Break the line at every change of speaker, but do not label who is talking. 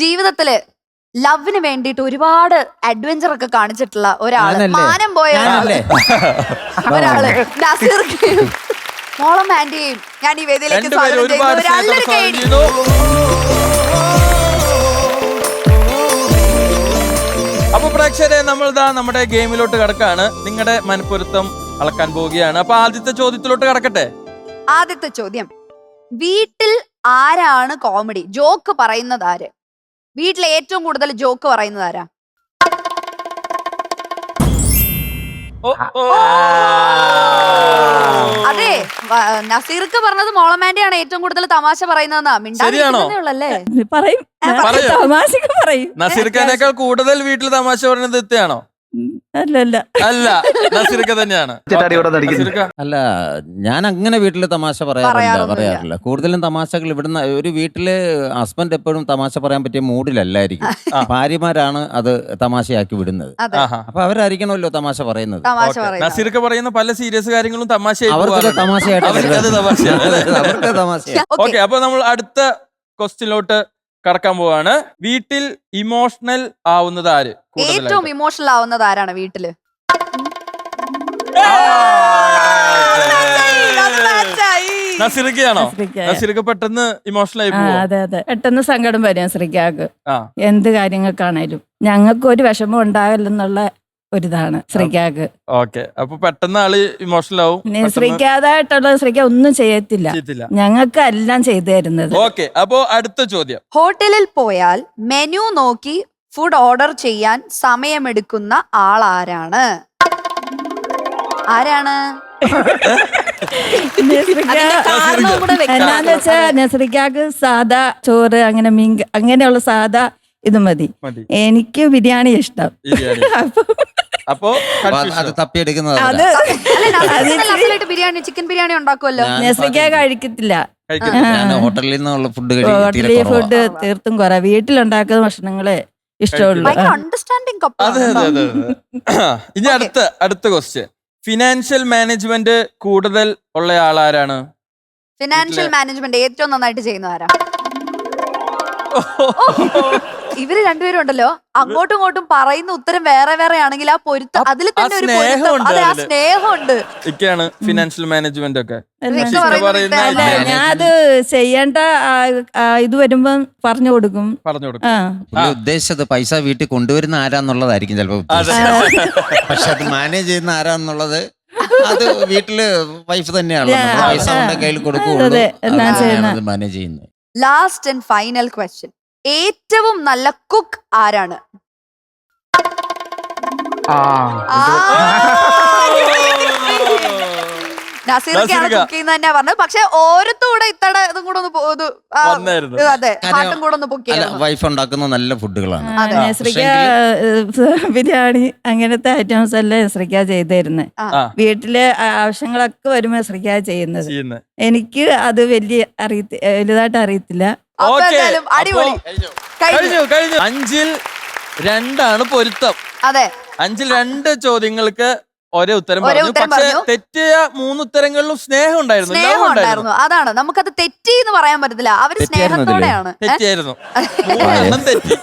ജീവിതത്തില് ലവിന് വേണ്ടിയിട്ട് ഒരുപാട് അഡ്വഞ്ചർ ഒക്കെ കാണിച്ചിട്ടുള്ള ഒരാള്, മാനം പോയ ഒരാള് നസീർക്കയും മോളം ആന്റിയെയും ഞാൻ ഈ വേദിയിലേക്ക് സ്വാഗതം ചെയ്യുന്നു.
അപ്പൊ പ്രേക്ഷകരെ, നമ്മൾ നമ്മുടെ ഗെയിമിലോട്ട് കടക്കാണ്. നിങ്ങളുടെ മനപ്പൊരുത്തം അളക്കാൻ പോവുകയാണ്. അപ്പൊ ആദ്യത്തെ ചോദ്യത്തിലോട്ട് കടക്കട്ടെ.
ആദ്യത്തെ ചോദ്യം, വീട്ടിൽ ആരാണ് കോമഡി? ജോക്ക് പറയുന്നത് ആര്? വീട്ടിൽ ഏറ്റവും കൂടുതൽ ജോക്ക് പറയുന്നത് ആരാ? അതെ, നസീർക്ക് പറഞ്ഞത് മോളമാൻഡിയാണ് ഏറ്റവും കൂടുതൽ തമാശ പറയുന്നതെന്നാ. മിണ്ടാതിരിക്കുന്നേ
പറയും, തമാശക്ക് പറയും.
നസീർക്കാനേക്കാൾ കൂടുതൽ വീട്ടിൽ തമാശ പറയുന്നത് ഇത്തയാണോ?
അല്ല,
നസീർക്ക തന്നെയാണ്.
അല്ല, ഞാൻ അങ്ങനെ വീട്ടില് തമാശ പറയാറില്ല. കൂടുതലും തമാശകൾ ഇവിടുന്ന് ഒരു വീട്ടില് ഹസ്ബൻഡ് എപ്പോഴും തമാശ പറയാൻ പറ്റിയ മൂഡിലല്ലായിരിക്കും. ഭാര്യമാരാണ് അത് തമാശയാക്കി വിടുന്നത്. അപ്പൊ അവരായിരിക്കണമല്ലോ തമാശ പറയുന്നത്.
നസീർക്ക പറയുന്ന പല സീരിയസ് കാര്യങ്ങളും
അവർക്ക് തമാശയായിട്ട്.
ഓക്കെ, അപ്പൊ നമ്മൾ അടുത്ത ക്വസ്റ്റ്യനിലോട്ട് കടക്കാൻ പോവാണ്. വീട്ടിൽ ഇമോഷണൽ ആവുന്നത് ആര്?
ഏറ്റവും ഇമോഷണൽ ആവുന്നത് ആരാണ് വീട്ടില്?
നസീർക്കയാണോ? നസീർക്ക് പെട്ടെന്ന് ഇമോഷണൽ ആയി പോവോ?
അതെ, പെട്ടെന്ന് സങ്കടം വരും ശ്രീക്കാക്ക്. എന്ത് കാര്യങ്ങൾക്കാണേലും ഞങ്ങൾക്ക് ഒരു വിഷമം ഉണ്ടാകില്ലെന്നുള്ള ഒരിതാണ് ശ്രീക്കാക്ക്.
ഓക്കെ, അപ്പൊ പെട്ടെന്ന് ആള് ഇമോഷണൽ ആവും.
ശ്രീക്കാതായിട്ടുള്ള ശ്രീക്ക ഒന്നും ചെയ്യത്തില്ല, ഞങ്ങൾക്ക് എല്ലാം ചെയ്തു തരുന്നത്.
ഓക്കെ, അപ്പൊ അടുത്ത ചോദ്യം.
ഹോട്ടലിൽ പോയാൽ മെനു നോക്കി ഫുഡ് ഓർഡർ ചെയ്യാൻ സമയമെടുക്കുന്ന ആളാരാണ്?
എന്നാന്ന് വെച്ചാ നസ്രിക്കാക്ക് സാദാ ചോറ്, അങ്ങനെ മീൻ, അങ്ങനെയുള്ള സാദാ ഇത് മതി. എനിക്ക് ബിരിയാണി ഇഷ്ടം.
അപ്പൊ
അത് തപ്പിയെടുക്കുന്നത്
ബിരിയാണി, ചിക്കൻ ബിരിയാണി ഉണ്ടാക്കുമല്ലോ.
നസ്രിക്ക കഴിക്കത്തില്ല.
ഹോട്ടലിൽ നിന്നുള്ള ഫുഡ്
തീർത്തും കുറെ. വീട്ടിലുണ്ടാക്കുന്ന ഭക്ഷണങ്ങളെ ഇഷ്ടമുള്ളൂ.
അണ്ടർസ്റ്റാൻഡിങ്.
ഇനി അടുത്ത ക്വസ്റ്റ്യൻ. ഫിനാൻഷ്യൽ മാനേജ്മെന്റ് കൂടുതൽ ഉള്ള ആളാരാണ്?
ഫിനാൻഷ്യൽ മാനേജ്മെന്റ് ഏറ്റവും നന്നായിട്ട് ചെയ്യുന്ന ആരാ? ഇവര് രണ്ടുപേരും ഉണ്ടല്ലോ, അങ്ങോട്ടും ഇങ്ങോട്ടും പറയുന്ന ഉത്തരം വേറെ വേറെ ആണെങ്കിൽ ആ പൊരുത്തം, അതിൽ തന്നെ ഒരു സ്നേഹമുണ്ട്.
ഇതൊക്കെയാണ് ഫിനാൻഷ്യൽ മാനേജ്മെന്റ് ഒക്കെ.
ഞാൻ അത് ചെയ്യേണ്ട ഇത് വരുമ്പോ പറഞ്ഞു കൊടുക്കും.
ഉദ്ദേശിച്ചത് പൈസ വീട്ടിൽ കൊണ്ടുവരുന്ന ആരാന്നുള്ളതായിരിക്കും ചിലപ്പോ, പക്ഷെ അത് മാനേജ് ചെയ്യുന്ന ആരാന്നുള്ളത് അത് വീട്ടില് വൈഫ് തന്നെയാണ്. പൈസ കയ്യിൽ കൊടുക്കുള്ളൂ, മാനേജ് ചെയ്യുന്നത്.
Last and final question. ഏറ്റവും നല്ല കുക്ക് ആരാണ്? നസീർക്കാണ് കുക്ക് ചെയ്യുന്നത് തന്നെ പറഞ്ഞത്. പക്ഷെ ഓരോത്തൂടെ ഇത്തടെ ഇതും കൂടെ ഒന്ന് പൊക്കി.
വൈഫ് ഉണ്ടാക്കുന്ന നല്ല ഫുഡുകളാണ്.
നസ്രിക്ക ബിരിയാണി അങ്ങനത്തെ ഐറ്റംസ് എല്ലാം നസ്രിക്ക ചെയ്തു തരുന്നത്. വീട്ടിലെ ആവശ്യങ്ങളൊക്കെ വരുമ്പോ നസ്രിക്ക ചെയ്യുന്നത്. എനിക്ക് അത് വലുതായിട്ട് അറിയത്തില്ല.
അടിപൊളി.
5-ൽ 2 പൊരുത്തം.
അതെ,
5-ൽ 2 ചോദ്യങ്ങൾക്ക് ഒരേ ഉത്തരം പറഞ്ഞു. പക്ഷെ തെറ്റിയ 3 ഉത്തരങ്ങളിലും സ്നേഹം ഉണ്ടായിരുന്നു.
അതാണ്, നമുക്കത് തെറ്റി എന്ന് പറയാൻ പറ്റത്തില്ല. അവര് സ്നേഹത്തോടെയാണ്.
തെറ്റിയായിരുന്നു. 3 തെറ്റി.